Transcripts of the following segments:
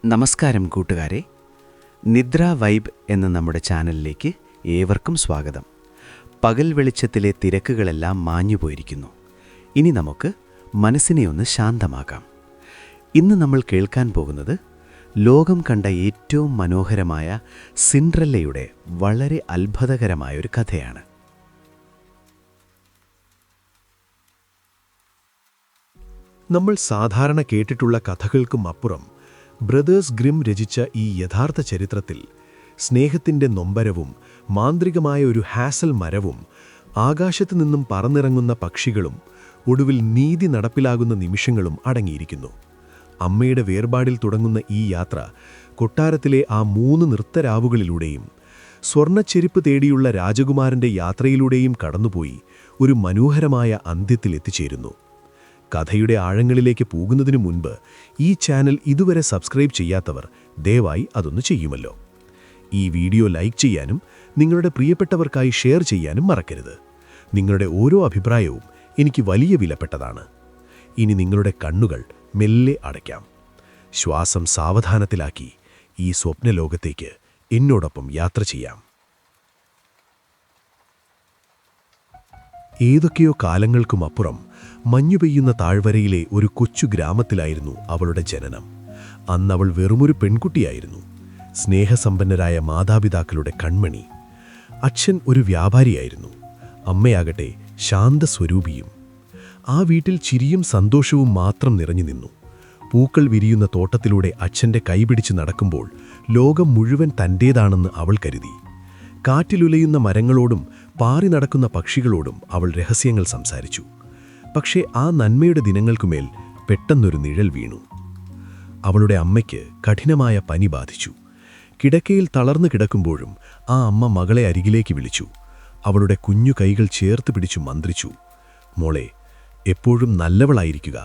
നമസ്കാരം കൂട്ടുകാരെ, നിദ്ര വൈബ് എന്ന നമ്മുടെ ചാനലിലേക്ക് ഏവർക്കും സ്വാഗതം. പകൽ വെളിച്ചത്തിലെ തിരക്കുകളെല്ലാം മാഞ്ഞുപോയിരിക്കുന്നു. ഇനി നമുക്ക് മനസ്സിനെ ഒന്ന് ശാന്തമാക്കാം. ഇന്ന് നമ്മൾ കേൾക്കാൻ പോകുന്നത് ലോകം കണ്ട ഏറ്റവും മനോഹരമായ സിൻഡ്രല്ലയുടെ വളരെ അത്ഭുതകരമായൊരു കഥയാണ്. നമ്മൾ സാധാരണ കേട്ടിട്ടുള്ള കഥകൾക്കും അപ്പുറം ബ്രദേഴ്സ് ഗ്രിം രചിച്ച ഈ യഥാർത്ഥ ചരിത്രത്തിൽ സ്നേഹത്തിൻ്റെ നൊമ്പരവും മാന്ത്രികമായ ഒരു ഹാസൽ മരവും ആകാശത്തു നിന്നും പറന്നിറങ്ങുന്ന പക്ഷികളും ഒടുവിൽ നീതി നടപ്പിലാകുന്ന നിമിഷങ്ങളും അടങ്ങിയിരിക്കുന്നു. അമ്മയുടെ വേർപാടിൽ തുടങ്ങുന്ന ഈ യാത്ര കൊട്ടാരത്തിലെ ആ 3 നൃത്തരാവുകളിലൂടെയും സ്വർണ്ണച്ചെരിപ്പ് തേടിയുള്ള രാജകുമാരൻ്റെ യാത്രയിലൂടെയും കടന്നുപോയി ഒരു മനോഹരമായ അന്ത്യത്തിലെത്തിച്ചേരുന്നു. കഥയുടെ ആഴങ്ങളിലേക്ക് പോകുന്നതിനു മുൻപ് ഈ ചാനൽ ഇതുവരെ സബ്സ്ക്രൈബ് ചെയ്യാത്തവർ ദയവായി അതൊന്ന് ചെയ്യുമല്ലോ. ഈ വീഡിയോ ലൈക്ക് ചെയ്യാനും നിങ്ങളുടെ പ്രിയപ്പെട്ടവർക്കായി ഷെയർ ചെയ്യാനും മറക്കരുത്. നിങ്ങളുടെ ഓരോ അഭിപ്രായവും എനിക്ക് വലിയ വിലപ്പെട്ടതാണ്. ഇനി നിങ്ങളുടെ കണ്ണുകൾ മെല്ലെ അടയ്ക്കാം. ശ്വാസം സാവധാനത്തിലാക്കി ഈ സ്വപ്നലോകത്തേക്ക് എന്നോടൊപ്പം യാത്ര ചെയ്യാം. ഏതൊക്കെയോ കാലങ്ങൾക്കുമപ്പുറം മഞ്ഞുപെയ്യുന്ന താഴ്വരയിലെ ഒരു കൊച്ചു ഗ്രാമത്തിലായിരുന്നു അവളുടെ ജനനം. അന്നവൾ വെറുമൊരു പെൺകുട്ടിയായിരുന്നു, സ്നേഹസമ്പന്നരായ മാതാപിതാക്കളുടെ കൺമണി. അച്ഛൻ ഒരു വ്യാപാരിയായിരുന്നു, അമ്മയാകട്ടെ ശാന്തസ്വരൂപിയും. ആ വീട്ടിൽ ചിരിയും സന്തോഷവും മാത്രം നിറഞ്ഞു നിന്നു. പൂക്കൾ വിരിയുന്ന തോട്ടത്തിലൂടെ അച്ഛൻ്റെ കൈപിടിച്ച് നടക്കുമ്പോൾ ലോകം മുഴുവൻ തൻ്റേതാണെന്ന് അവൾ കരുതി. കാറ്റിലുലയുന്ന മരങ്ങളോടും പാറി നടക്കുന്ന പക്ഷികളോടും അവൾ രഹസ്യങ്ങൾ സംസാരിച്ചു. പക്ഷേ ആ നന്മയുടെ ദിനങ്ങൾക്കുമേൽ പെട്ടെന്നൊരു നിഴൽ വീണു. അവളുടെ അമ്മയ്ക്ക് കഠിനമായ പനി ബാധിച്ചു. കിടക്കയിൽ തളർന്നു കിടക്കുമ്പോഴും ആ അമ്മ മകളെ അരികിലേക്ക് വിളിച്ചു. അവളുടെ കുഞ്ഞു കൈകൾ ചേർത്ത് പിടിച്ചു മന്ത്രിച്ചു. മോളെ, എപ്പോഴും നല്ലവളായിരിക്കുക,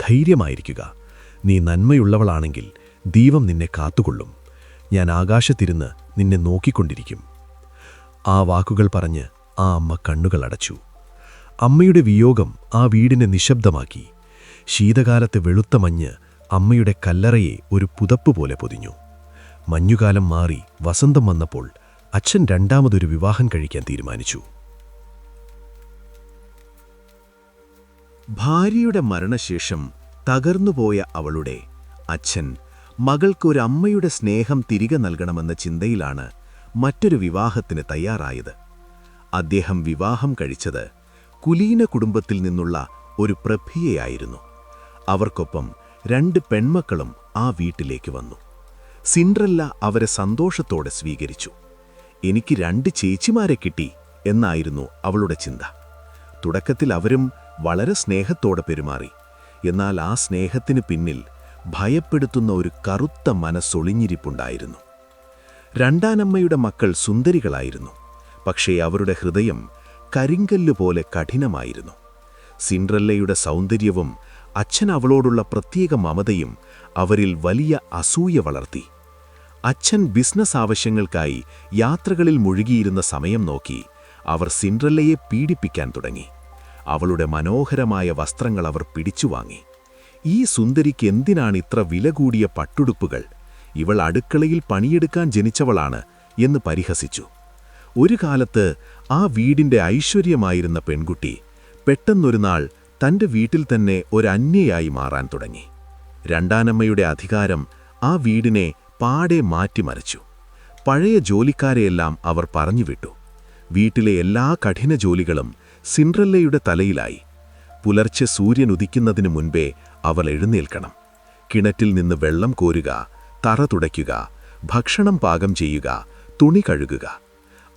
ധൈര്യമായിരിക്കുക. നീ നന്മയുള്ളവളാണെങ്കിൽ ദൈവം നിന്നെ കാത്തുകൊള്ളും. ഞാൻ ആകാശത്തിരുന്ന് നിന്നെ നോക്കിക്കൊണ്ടിരിക്കും. ആ വാക്കുകൾ പറഞ്ഞ് ആ അമ്മ കണ്ണുകൾ അടച്ചു. അമ്മയുടെ വിയോഗം ആ വീടിനെ നിശബ്ദമാക്കി. ശീതകാലത്തെ വെളുത്ത മഞ്ഞ് അമ്മയുടെ കല്ലറയെ ഒരു പുതപ്പ് പോലെ പൊതിഞ്ഞു. മഞ്ഞുകാലം മാറി വസന്തം വന്നപ്പോൾ അച്ഛൻ രണ്ടാമതൊരു വിവാഹം കഴിക്കാൻ തീരുമാനിച്ചു. ഭാര്യയുടെ മരണശേഷം തകർന്നുപോയ അവളുടെ അച്ഛൻ മകൾക്കൊരമ്മയുടെ സ്നേഹം തിരികെ നൽകണമെന്ന ചിന്തയിലാണ് മറ്റൊരു വിവാഹത്തിന് തയ്യാറായത്. അദ്ദേഹം വിവാഹം കഴിച്ചത് കുലീന കുടുംബത്തിൽ നിന്നുള്ള ഒരു പ്രഭയെയായിരുന്നു. അവർക്കൊപ്പം 2 പെൺമക്കളും ആ വീട്ടിലേക്ക് വന്നു. സിൻഡ്രല്ല അവരെ സന്തോഷത്തോടെ സ്വീകരിച്ചു. എനിക്ക് 2 ചേച്ചിമാരെ കിട്ടി എന്നായിരുന്നു അവളുടെ ചിന്ത. തുടക്കത്തിൽ അവരും വളരെ സ്നേഹത്തോടെ പെരുമാറി. എന്നാൽ ആ സ്നേഹത്തിന് പിന്നിൽ ഭയപ്പെടുത്തുന്ന ഒരു കറുത്ത മനസ്സൊളിഞ്ഞിരിപ്പുണ്ടായിരുന്നു. രണ്ടാനമ്മയുടെ മക്കൾ സുന്ദരികളായിരുന്നു, പക്ഷേ അവരുടെ ഹൃദയം കരിങ്കല്ലുപോലെ കഠിനമായിരുന്നു. സിൻഡ്രല്ലയുടെ സൗന്ദര്യവും അച്ഛൻ അവളോടുള്ള പ്രത്യേക മമതയും അവരിൽ വലിയ അസൂയ വളർത്തി. അച്ഛൻ ബിസിനസ് ആവശ്യങ്ങൾക്കായി യാത്രകളിൽ മുഴുകിയിരുന്ന സമയം നോക്കി അവർ സിൻഡ്രല്ലയെ പീഡിപ്പിക്കാൻ തുടങ്ങി. അവളുടെ മനോഹരമായ വസ്ത്രങ്ങൾ അവർ പിടിച്ചുവാങ്ങി. ഈ സുന്ദരിക്ക് എന്തിനാണ് ഇത്ര വില കൂടിയ പട്ടുടുപ്പുകൾ? ഇവൾ അടുക്കളയിൽ പണിയെടുക്കാൻ ജനിച്ചവളാണ് എന്ന് പരിഹസിച്ചു. ഒരു കാലത്ത് ആ വീടിൻ്റെ ഐശ്വര്യമായിരുന്ന പെൺകുട്ടി പെട്ടെന്നൊരു നാൾ തൻ്റെ വീട്ടിൽ തന്നെ ഒരന്യയായി മാറാൻ തുടങ്ങി. രണ്ടാനമ്മയുടെ അധികാരം ആ വീടിനെ പാടെ മാറ്റിമറിച്ചു. പഴയ ജോലിക്കാരെയെല്ലാം അവർ പറഞ്ഞുവിട്ടു. വീട്ടിലെ എല്ലാ കഠിന ജോലികളും സിൻഡ്രല്ലയുടെ തലയിലായി. പുലർച്ചെ സൂര്യൻ ഉദിക്കുന്നതിനു മുൻപേ അവൾ എഴുന്നേൽക്കണം. കിണറ്റിൽ നിന്ന് വെള്ളം കോരുക, തറ തുടയ്ക്കുക, ഭക്ഷണം പാകം ചെയ്യുക, തുണി കഴുകുക.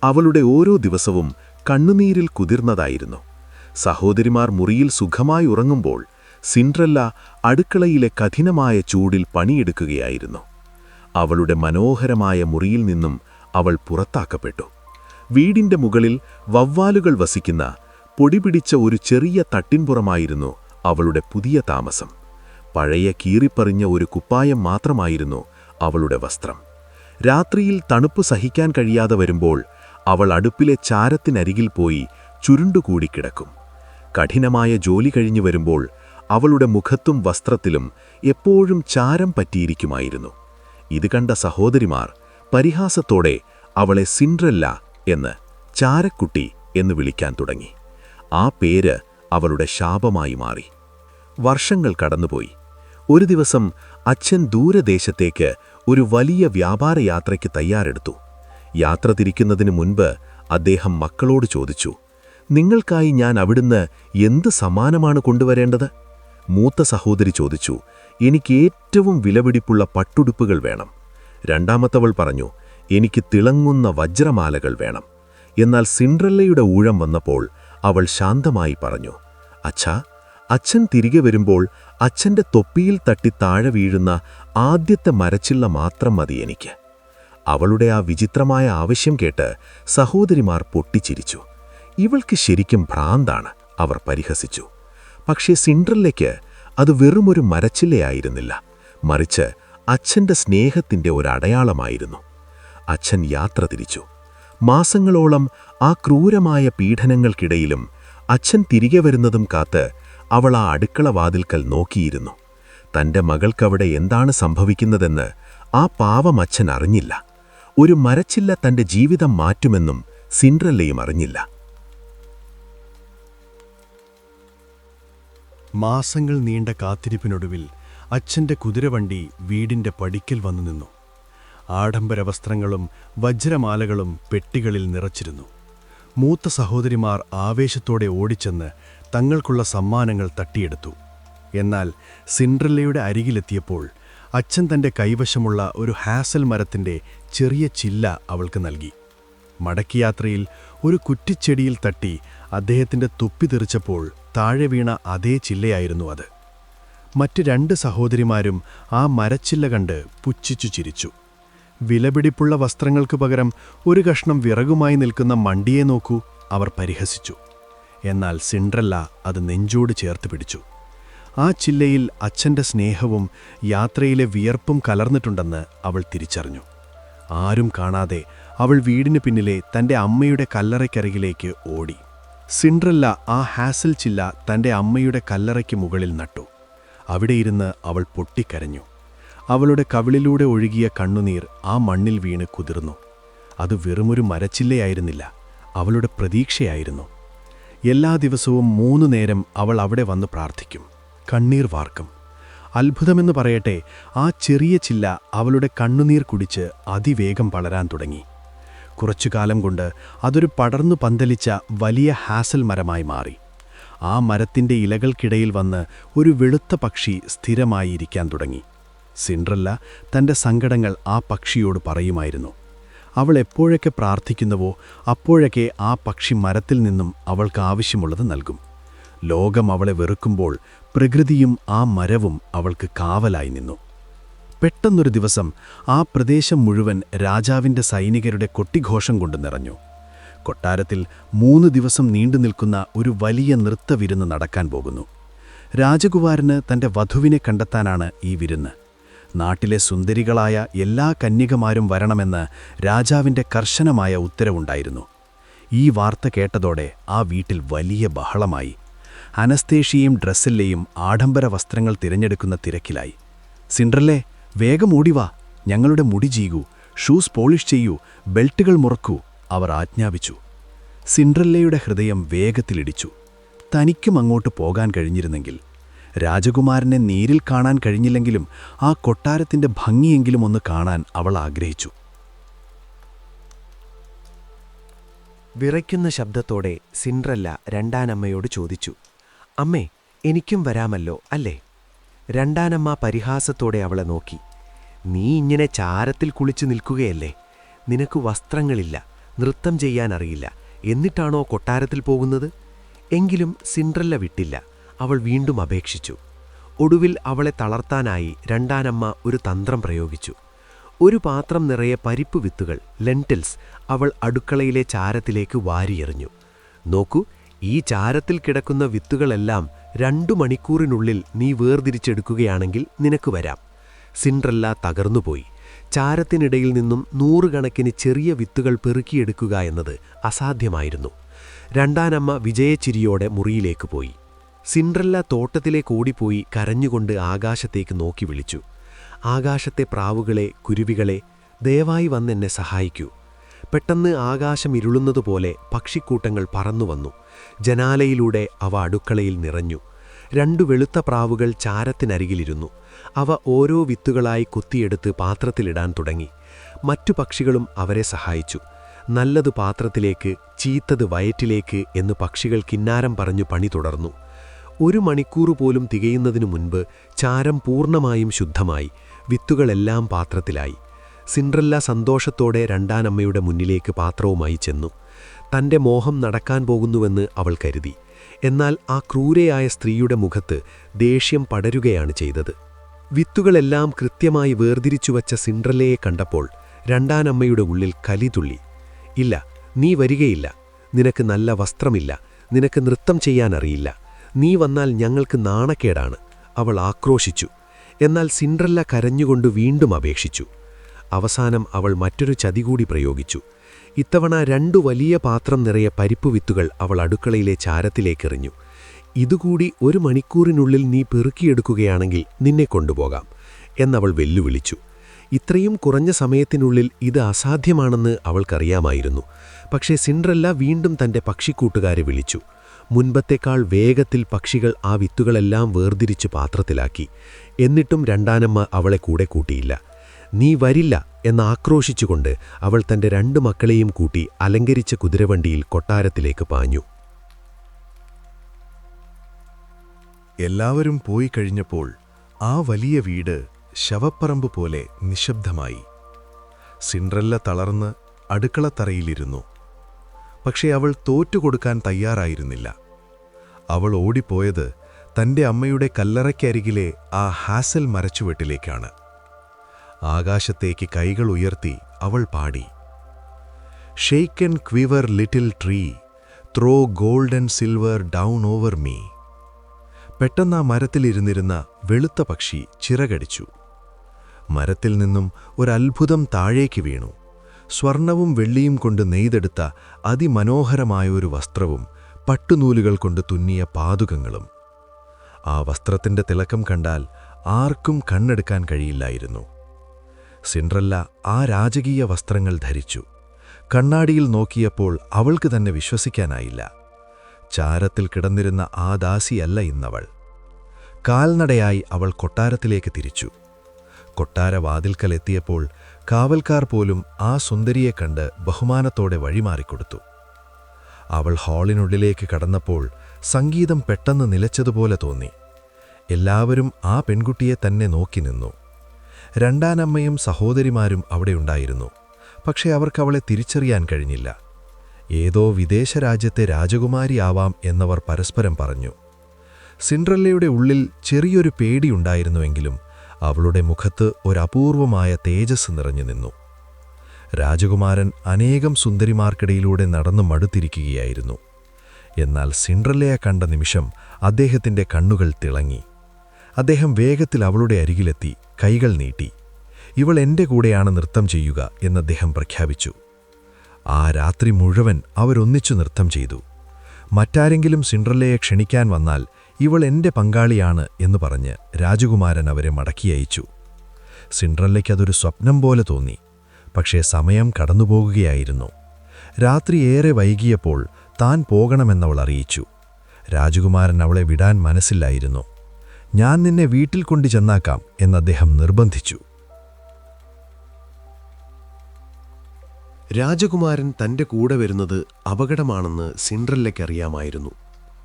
അവളുടെ ഓരോ ദിവസവും കണ്ണുനീരിൽ കുതിർന്നതായിരുന്നു. സഹോദരിമാർ മുറിയിൽ സുഖമായി ഉറങ്ങുമ്പോൾ സിൻഡ്രല്ല അടുക്കളയിലെ കഠിനമായ ചൂടിൽ പണിയെടുക്കുകയായിരുന്നു. അവളുടെ മനോഹരമായ മുറിയിൽ നിന്നും അവൾ പുറത്താക്കപ്പെട്ടു. വീടിൻ്റെ മുകളിൽ വവ്വാലുകൾ വസിക്കുന്ന പൊടിപിടിച്ച ഒരു ചെറിയ തട്ടിൻപുറമായിരുന്നു അവളുടെ പുതിയ താമസം. പഴയ കീറിപ്പറിഞ്ഞ ഒരു കുപ്പായം മാത്രമായിരുന്നു അവളുടെ വസ്ത്രം. രാത്രിയിൽ തണുപ്പ് സഹിക്കാൻ കഴിയാതെ വരുമ്പോൾ അവൾ അടുപ്പിലെ ചാരത്തിനരികിൽ പോയി ചുരുണ്ടുകൂടി കിടക്കും. കഠിനമായ ജോലി കഴിഞ്ഞു വരുമ്പോൾ അവളുടെ മുഖത്തും വസ്ത്രത്തിലും എപ്പോഴും ചാരം പറ്റിയിരിക്കുമായിരുന്നു. ഇത് കണ്ട സഹോദരിമാർ പരിഹാസത്തോടെ അവളെ സിൻഡ്രല്ല എന്ന്, ചാരക്കുട്ടി എന്ന് വിളിക്കാൻ തുടങ്ങി. ആ പേര് അവളുടെ ശാപമായി മാറി. വർഷങ്ങൾ കടന്നുപോയി. ഒരു ദിവസം അച്ഛൻ ദൂരദേശത്തേക്ക് ഒരു വലിയ വ്യാപാരയാത്രയ്ക്ക് തയ്യാറെടുത്തു. യാത്ര തിരിക്കുന്നതിന് മുൻപ് അദ്ദേഹം മക്കളോട് ചോദിച്ചു, നിങ്ങൾക്കായി ഞാൻ അവിടുന്ന് എന്ത് സമ്മാനമാണ് കൊണ്ടുവരേണ്ടത്? മൂത്ത സഹോദരി ചോദിച്ചു, എനിക്ക് ഏറ്റവും വിലപിടിപ്പുള്ള പട്ടുടുപ്പുകൾ വേണം. രണ്ടാമത്തവൾ പറഞ്ഞു, എനിക്ക് തിളങ്ങുന്ന വജ്രമാലകൾ വേണം. എന്നാൽ സിൻഡ്രല്ലയുടെ ഊഴം വന്നപ്പോൾ അവൾ ശാന്തമായി പറഞ്ഞു, അച്ഛാ, അച്ഛൻ തിരികെ വരുമ്പോൾ അച്ഛൻ്റെ തൊപ്പിയിൽ തട്ടി താഴെ വീഴുന്ന ആദ്യത്തെ മരച്ചില്ല മാത്രം മതി എനിക്ക്. അവളുടെ ആ വിചിത്രമായ ആവശ്യം കേട്ട് സഹോദരിമാർ പൊട്ടിച്ചിരിച്ചു. ഇവൾക്ക് ശരിക്കും ഭ്രാന്താണ്, അവർ പരിഹസിച്ചു. പക്ഷേ സിൻഡ്രല്ലയ്ക്ക് അത് വെറുമൊരു മരച്ചില്ലയായിരുന്നില്ല, മറിച്ച് അച്ഛൻ്റെ സ്നേഹത്തിൻ്റെ ഒരടയാളമായിരുന്നു. അച്ഛൻ യാത്ര തിരിച്ചു. മാസങ്ങളോളം ആ ക്രൂരമായ പീഡനങ്ങൾക്കിടയിലും അച്ഛൻ തിരികെ വരുന്നതും കാത്ത് അവൾ ആ അടുക്കള വാതിൽക്കൽ നോക്കിയിരുന്നു. തൻ്റെ മകൾക്കവിടെ എന്താണ് സംഭവിക്കുന്നതെന്ന് ആ പാവമച്ഛൻ അറിഞ്ഞില്ല. ഒരു മരച്ചില്ല തൻ്റെ ജീവിതം മാറ്റുമെന്നും സിൻഡ്രല്ലയും അറിഞ്ഞില്ല. മാസങ്ങൾ നീണ്ട കാത്തിരിപ്പിനൊടുവിൽ അച്ഛൻ്റെ കുതിരവണ്ടി വീടിൻ്റെ പടിക്കൽ വന്നു നിന്നു. ആഡംബര വസ്ത്രങ്ങളും വജ്രമാലകളും പെട്ടികളിൽ നിറച്ചിരുന്നു. മൂത്ത സഹോദരിമാർ ആവേശത്തോടെ ഓടിച്ചെന്ന് തങ്ങൾക്കുള്ള സമ്മാനങ്ങൾ തട്ടിയെടുത്തു. എന്നാൽ സിൻഡ്രല്ലയുടെ അരികിലെത്തിയപ്പോൾ അച്ഛൻ തൻ്റെ കൈവശമുള്ള ഒരു ഹാസൽ മരത്തിൻ്റെ ചെറിയ ചില്ല അവൾക്ക് നൽകി. മടക്കിയാത്രയിൽ ഒരു കുറ്റിച്ചെടിയിൽ തട്ടി അദ്ദേഹത്തിൻ്റെ തുപ്പി തെറിച്ചപ്പോൾ താഴെ വീണ അതേ ചില്ലയായിരുന്നു അത്. മറ്റ് 2 സഹോദരിമാരും ആ മരച്ചില്ല കണ്ട് പുച്ഛിച്ചു ചിരിച്ചു. വിലപിടിപ്പുള്ള വസ്ത്രങ്ങൾക്ക് പകരം ഒരു കഷ്ണം വിറകുമായി നിൽക്കുന്ന മണ്ടിയെ നോക്കൂ, അവർ പരിഹസിച്ചു. എന്നാൽ സിൻഡ്രല്ല അത് നെഞ്ചോട് ചേർത്ത് പിടിച്ചു. ആ ചില്ലയിൽ അച്ഛൻ്റെ സ്നേഹവും യാത്രയിലെ വിയർപ്പും കലർന്നിട്ടുണ്ടെന്ന് അവൾ തിരിച്ചറിഞ്ഞു. ആരും കാണാതെ അവൾ വീടിന് പിന്നിലെ തൻ്റെ അമ്മയുടെ കല്ലറയ്ക്കരികിലേക്ക് ഓടി. സിൻഡ്രല്ല ആ ഹാസൽ ചില്ല തൻ്റെ അമ്മയുടെ കല്ലറയ്ക്ക് മുകളിൽ നട്ടു. അവിടെയിരുന്ന് അവൾ പൊട്ടിക്കരഞ്ഞു. അവളുടെ കവിളിലൂടെ ഒഴുകിയ കണ്ണുനീർ ആ മണ്ണിൽ വീണ് കുതിർന്നു. അത് വെറുമൊരു മരച്ചില്ലയായിരുന്നില്ല, അവളുടെ പ്രതീക്ഷയായിരുന്നു. എല്ലാ ദിവസവും 3 നേരം അവൾ അവിടെ വന്ന് പ്രാർത്ഥിക്കും, കണ്ണീർ വാർക്കും. അത്ഭുതമെന്ന് പറയട്ടെ, ആ ചെറിയ ചില്ല അവളുടെ കണ്ണുനീർ കുടിച്ച് അതിവേഗം വളരാൻ തുടങ്ങി. കുറച്ചുകാലം കൊണ്ട് അതൊരു പടർന്നു പന്തലിച്ച വലിയ ഹാസൽ മരമായി മാറി. ആ മരത്തിൻ്റെ ഇലകൾക്കിടയിൽ വന്ന് ഒരു വെളുത്ത പക്ഷി സ്ഥിരമായി ഇരിക്കാൻ തുടങ്ങി. സിൻഡ്രല്ല തൻ്റെ സങ്കടങ്ങൾ ആ പക്ഷിയോട് പറയുമായിരുന്നു. അവൾ എപ്പോഴൊക്കെ പ്രാർത്ഥിക്കുന്നുവോ അപ്പോഴൊക്കെ ആ പക്ഷി മരത്തിൽ നിന്നും അവൾക്ക് ആവശ്യമുള്ളത് നൽകും. ലോകം അവളെ വെറുക്കുമ്പോൾ പ്രകൃതിയും ആ മരവും അവൾക്ക് കാവലായി നിന്നു. പെട്ടെന്നൊരു ദിവസം ആ പ്രദേശം മുഴുവൻ രാജാവിൻ്റെ സൈനികരുടെ കൊട്ടിഘോഷം കൊണ്ട് നിറഞ്ഞു. കൊട്ടാരത്തിൽ 3 ദിവസം നീണ്ടു നിൽക്കുന്ന ഒരു വലിയ നൃത്തവിരുന്ന് നടക്കാൻ പോകുന്നു. രാജകുമാരന് തൻ്റെ വധുവിനെ കണ്ടെത്താനാണ് ഈ വിരുന്ന്. നാട്ടിലെ സുന്ദരികളായ എല്ലാ കന്യകമാരും വരണമെന്ന് രാജാവിൻ്റെ കർശനമായ ഉത്തരവുണ്ടായിരുന്നു. ഈ വാർത്ത കേട്ടതോടെ ആ വീട്ടിൽ വലിയ ബഹളമായി. അനസ്തേഷ്യയും ഡ്രസ്സെല്ലയും ആഡംബര വസ്ത്രങ്ങൾ തിരഞ്ഞെടുക്കുന്ന തിരക്കിലായി. സിൻഡ്രല്ലേ, വേഗം ഓടിവാ, ഞങ്ങളുടെ മുടി ചീകൂ, ഷൂസ് പോളിഷ് ചെയ്യൂ, ബെൽറ്റുകൾ മുറക്കൂ, അവർ ആജ്ഞാപിച്ചു. സിൻഡ്രല്ലയുടെ ഹൃദയം വേഗത്തിലിടിച്ചു. തനിക്കും അങ്ങോട്ട് പോകാൻ കഴിഞ്ഞിരുന്നെങ്കിൽ. രാജകുമാരനെ നേരിൽ കാണാൻ കഴിഞ്ഞില്ലെങ്കിലും ആ കൊട്ടാരത്തിൻ്റെ ഭംഗിയെങ്കിലും ഒന്ന് കാണാൻ അവൾ ആഗ്രഹിച്ചു. വിറയ്ക്കുന്ന ശബ്ദത്തോടെ സിൻഡ്രല്ല രണ്ടാനമ്മയോട് ചോദിച്ചു, അമ്മേ, എനിക്കും വരാമല്ലോ അല്ലേ? രണ്ടാനമ്മ പരിഹാസത്തോടെ അവളെ നോക്കി. നീ ഇങ്ങനെ ചാരത്തിൽ കുളിച്ചു നിൽക്കുകയല്ലേ? നിനക്ക് വസ്ത്രങ്ങളില്ല, നൃത്തം ചെയ്യാനറിയില്ല, എന്നിട്ടാണോ കൊട്ടാരത്തിൽ പോകുന്നത്? എങ്കിലും സിൻഡ്രല്ല വിട്ടില്ല. അവൾ വീണ്ടും അപേക്ഷിച്ചു. ഒടുവിൽ അവളെ തളർത്താനായി രണ്ടാനമ്മ ഒരു തന്ത്രം പ്രയോഗിച്ചു. ഒരു പാത്രം നിറയെ പരിപ്പ് വിത്തുകൾ, ലെൻറ്റിൽസ്, അവൾ അടുക്കളയിലെ ചാരത്തിലേക്ക് വാരിയെറിഞ്ഞു. നോക്കൂ, ഈ ചാരത്തിൽ കിടക്കുന്ന വിത്തുകളെല്ലാം 2 മണിക്കൂറിനുള്ളിൽ നീ വേർതിരിച്ചെടുക്കുകയാണെങ്കിൽ നിനക്ക് വരാം. സിൻഡ്രല്ല തകർന്നുപോയി. ചാരത്തിനിടയിൽ നിന്നും 100 കണക്കിന് ചെറിയ വിത്തുകൾ പെറുക്കിയെടുക്കുക എന്നത് അസാധ്യമായിരുന്നു. രണ്ടാനമ്മ വിജയച്ചിരിയോടെ മുറിയിലേക്ക് പോയി. സിൻഡ്രല്ല തോട്ടത്തിലേക്ക് ഓടിപ്പോയി കരഞ്ഞുകൊണ്ട് ആകാശത്തേക്ക് നോക്കി വിളിച്ചു. ആകാശത്തെ പ്രാവുകളെ, കുരുവികളെ, ദയവായി വന്നെന്നെ സഹായിക്കൂ. പെട്ടെന്ന് ആകാശം ഇരുളുന്നതുപോലെ പക്ഷിക്കൂട്ടങ്ങൾ പറന്നുവന്നു. ജനാലയിലൂടെ അവ അടുക്കളയിൽ നിറഞ്ഞു. 2 വെളുത്ത പ്രാവുകൾ ചാരത്തിനരികിലിരുന്നു. അവ ഓരോ വിത്തുകളായി കുത്തിയെടുത്ത് പാത്രത്തിലിടാൻ തുടങ്ങി. മറ്റു പക്ഷികളും അവരെ സഹായിച്ചു. നല്ലത് പാത്രത്തിലേക്ക്, ചീത്തത് വയറ്റിലേക്ക് എന്ന് പക്ഷികൾ കിന്നാരം പറഞ്ഞു പണി തുടർന്നു. 1 മണിക്കൂർ പോലും തികയുന്നതിനു മുൻപ് ചാരം പൂർണ്ണമായും ശുദ്ധമായി. വിത്തുകളെല്ലാം പാത്രത്തിലായി. സിൻഡ്രല്ല സന്തോഷത്തോടെ രണ്ടാനമ്മയുടെ മുന്നിലേക്ക് പാത്രവുമായി ചെന്നു. തന്റെ മോഹം നടക്കാൻ പോകുന്നുവെന്ന് അവൾ കരുതി. എന്നാൽ ആ ക്രൂരയായ സ്ത്രീയുടെ മുഖത്ത് ദേഷ്യം പടരുകയാണ് ചെയ്തത്. വിത്തുകളെല്ലാം കൃത്യമായി വേർതിരിച്ചുവച്ച സിൻഡ്രല്ലയെ കണ്ടപ്പോൾ രണ്ടാനമ്മയുടെ ഉള്ളിൽ കലിതുള്ളി. ഇല്ല, നീ വരികയില്ല. നിനക്ക് നല്ല വസ്ത്രമില്ല. നിനക്ക് നൃത്തം ചെയ്യാനറിയില്ല. നീ വന്നാൽ ഞങ്ങൾക്ക് നാണക്കേടാണ്, അവൾ ആക്രോശിച്ചു. എന്നാൽ സിൻഡ്രല്ല കരഞ്ഞുകൊണ്ട് വീണ്ടും അപേക്ഷിച്ചു. അവസാനം അവൾ മറ്റൊരു ചതി കൂടി പ്രയോഗിച്ചു. ഇത്തവണ 2 വലിയ പാത്രം നിറയെ പരിപ്പ് വിത്തുകൾ അവൾ അടുക്കളയിലെ ചാരത്തിലേക്കെറിഞ്ഞു. ഇതുകൂടി 1 മണിക്കൂറിനുള്ളിൽ നീ പെറുക്കിയെടുക്കുകയാണെങ്കിൽ നിന്നെ കൊണ്ടുപോകാം എന്നവൾ വെല്ലുവിളിച്ചു. ഇത്രയും കുറഞ്ഞ സമയത്തിനുള്ളിൽ ഇത് അസാധ്യമാണെന്ന് അവൾക്കറിയാമായിരുന്നു. പക്ഷേ സിൻഡ്രല്ല വീണ്ടും തന്റെ പക്ഷിക്കൂട്ടുകാരെ വിളിച്ചു. മുൻപത്തേക്കാൾ വേഗത്തിൽ പക്ഷികൾ ആ വിത്തുകളെല്ലാം വേർതിരിച്ച് പാത്രത്തിലാക്കി. എന്നിട്ടും രണ്ടാനമ്മ അവളെ കൂടെ കൂട്ടിയില്ല. നീ വരില്ല എന്നാക്രോശിച്ചുകൊണ്ട് അവൾ തന്റെ 2 മക്കളെയും കൂട്ടി അലങ്കരിച്ച കുതിരവണ്ടിയിൽ കൊട്ടാരത്തിലേക്ക് പാഞ്ഞു. എല്ലാവരും പോയി കഴിഞ്ഞപ്പോൾ ആ വലിയ വീട് ശവപ്പറമ്പ് പോലെ നിശബ്ദമായി. സിൻഡ്രല്ല തളർന്ന് അടുക്കളത്തറയിലിരുന്നു. പക്ഷേ അവൾ തോറ്റുകൊടുക്കാൻ തയ്യാറായിരുന്നില്ല. അവൾ ഓടിപ്പോയത് തന്റെ അമ്മയുടെ കല്ലറയ്ക്കരികിലെ ആ ഹാസൽ മരച്ചുവെട്ടിലേക്കാണ്. ആകാശത്തേക്ക് കൈകൾ ഉയർത്തി അവൾ പാടി: shake and quiver little tree, throw gold and silver down over me. പെട്ടെന്ന് ആ മരത്തിലിരുന്നിരുന്ന വെളുത്ത പക്ഷി ചിറകടിച്ചു. മരത്തിൽ നിന്നും ഒരത്ഭുതം താഴേക്ക് വീണു. സ്വർണവും വെള്ളിയും കൊണ്ട് നെയ്തെടുത്ത അതിമനോഹരമായൊരു വസ്ത്രവും പട്ടുനൂലുകൾ കൊണ്ട് തുന്നിയ പാദുകങ്ങളും. ആ വസ്ത്രത്തിന്റെ തിളക്കം കണ്ടാൽ ആർക്കും കണ്ണെടുക്കാൻ കഴിയില്ലായിരുന്നു. സിൻഡ്രല്ല ആ രാജകീയ വസ്ത്രങ്ങൾ ധരിച്ചു. കണ്ണാടിയിൽ നോക്കിയപ്പോൾ അവൾക്ക് തന്നെ വിശ്വസിക്കാനായില്ല. ചാരത്തിൽ കിടന്നിരുന്ന ആ ദാസിയല്ല ഇന്നവൾ. കാൽനടയായി അവൾ കൊട്ടാരത്തിലേക്ക് തിരിച്ചു. കൊട്ടാരവാതിൽക്കലെത്തിയപ്പോൾ കാവൽക്കാർ പോലും ആ സുന്ദരിയെ കണ്ട് ബഹുമാനത്തോടെ വഴിമാറിക്കൊടുത്തു. അവൾ ഹാളിനുള്ളിലേക്ക് കടന്നപ്പോൾ സംഗീതം പെട്ടെന്ന് നിലച്ചതുപോലെ തോന്നി. എല്ലാവരും ആ പെൺകുട്ടിയെ തന്നെ നോക്കി നിന്നു. രണ്ടാനമ്മയും സഹോദരിമാരും അവിടെയുണ്ടായിരുന്നു. പക്ഷേ അവർക്കവളെ തിരിച്ചറിയാൻ കഴിഞ്ഞില്ല. ഏതോ വിദേശ രാജ്യത്തെ രാജകുമാരിയാവാം എന്നവർ പരസ്പരം പറഞ്ഞു. സിൻഡ്രല്ലയുടെ ഉള്ളിൽ ചെറിയൊരു പേടിയുണ്ടായിരുന്നുവെങ്കിലും അവളുടെ മുഖത്ത് ഒരപൂർവമായ തേജസ് നിറഞ്ഞു നിന്നു. രാജകുമാരൻ അനേകം സുന്ദരിമാർക്കിടയിലൂടെ നടന്നു മടുത്തിരിക്കുകയായിരുന്നു. എന്നാൽ സിൻഡ്രല്ലയെ കണ്ട നിമിഷം അദ്ദേഹത്തിന്റെ കണ്ണുകൾ തിളങ്ങി. അദ്ദേഹം വേഗത്തിൽ അവളുടെ അരികിലെത്തി കൈകൾ നീട്ടി. ഇവൾ എന്റെ കൂടെയാണ് നൃത്തം ചെയ്യുക എന്നദ്ദേഹം പ്രഖ്യാപിച്ചു. ആ രാത്രി മുഴുവൻ അവരൊന്നിച്ചു നൃത്തം ചെയ്തു. മറ്റാരെങ്കിലും സിൻഡ്രല്ലയെ ക്ഷണിക്കാൻ വന്നാൽ ഇവൾ എന്റെ പങ്കാളിയാണ് എന്ന് പറഞ്ഞ് രാജകുമാരൻ അവരെ മടക്കിയയച്ചു. സിൻഡ്രല്ലയ്ക്കതൊരു സ്വപ്നം പോലെ തോന്നി. പക്ഷേ സമയം കടന്നുപോകുകയായിരുന്നു. രാത്രി ഏറെ വൈകിയപ്പോൾ താൻ പോകണമെന്നവൾ അറിയിച്ചു. രാജകുമാരൻ അവളെ വിടാൻ മനസ്സില്ലായിരുന്നു. ഞാൻ നിന്നെ വീട്ടിൽ കൊണ്ടു ചെന്നാക്കാം എന്നദ്ദേഹം നിർബന്ധിച്ചു. രാജകുമാരൻ തന്റെ കൂടെ വരുന്നത് അപകടമാണെന്ന് സിൻഡ്രല്ലയ്ക്കറിയാമായിരുന്നു.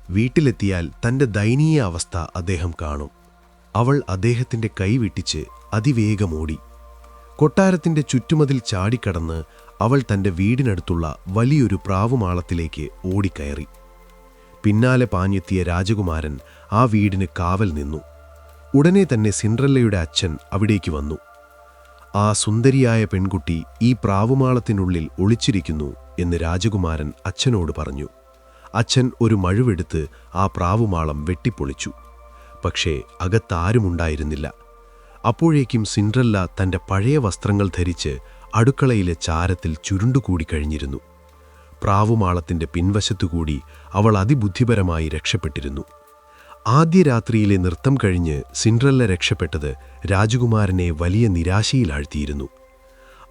വീട്ടിലെത്തിയാൽ തന്റെ ദയനീയ അവസ്ഥ അദ്ദേഹം കാണും. അവൾ അദ്ദേഹത്തിന്റെ കൈവിട്ടിച്ച് അതിവേഗമോടി. കൊട്ടാരത്തിന്റെ ചുറ്റുമതിൽ ചാടിക്കടന്ന് അവൾ തന്റെ വീടിനടുത്തുള്ള വലിയൊരു പ്രാവുമാളത്തിലേക്ക് ഓടിക്കയറി. പിന്നാലെ പാഞ്ഞെത്തിയ രാജകുമാരൻ ആ വീടിന് കാവൽ നിന്നു. ഉടനെ തന്നെ സിൻഡ്രല്ലയുടെ അച്ഛൻ അവിടേക്ക് വന്നു. ആ സുന്ദരിയായ പെൺകുട്ടി ഈ പ്രാവുമാളത്തിനുള്ളിൽ ഒളിച്ചിരിക്കുന്നു എന്ന് രാജകുമാരൻ അച്ഛനോട് പറഞ്ഞു. അച്ഛൻ ഒരു മഴുവെടുത്ത് ആ പ്രാവുമാളം വെട്ടിപ്പൊളിച്ചു. പക്ഷേ അകത്താരുമുണ്ടായിരുന്നില്ല. അപ്പോഴേക്കും സിൻഡ്രല്ല തന്റെ പഴയ വസ്ത്രങ്ങൾ ധരിച്ച് അടുക്കളയിലെ ചാരത്തിൽ ചുരുണ്ടുകൂടിക്കഴിഞ്ഞിരുന്നു. പ്രാവുമാളത്തിന്റെ പിൻവശത്തുകൂടി അവൾ അതിബുദ്ധിപരമായി രക്ഷപ്പെട്ടിരുന്നു. ആദ്യ രാത്രിയിലെ നൃത്തം കഴിഞ്ഞ് സിൻഡ്രല്ല രക്ഷപ്പെട്ടത് രാജകുമാരനെ വലിയ നിരാശയിലാഴ്ത്തിയിരുന്നു.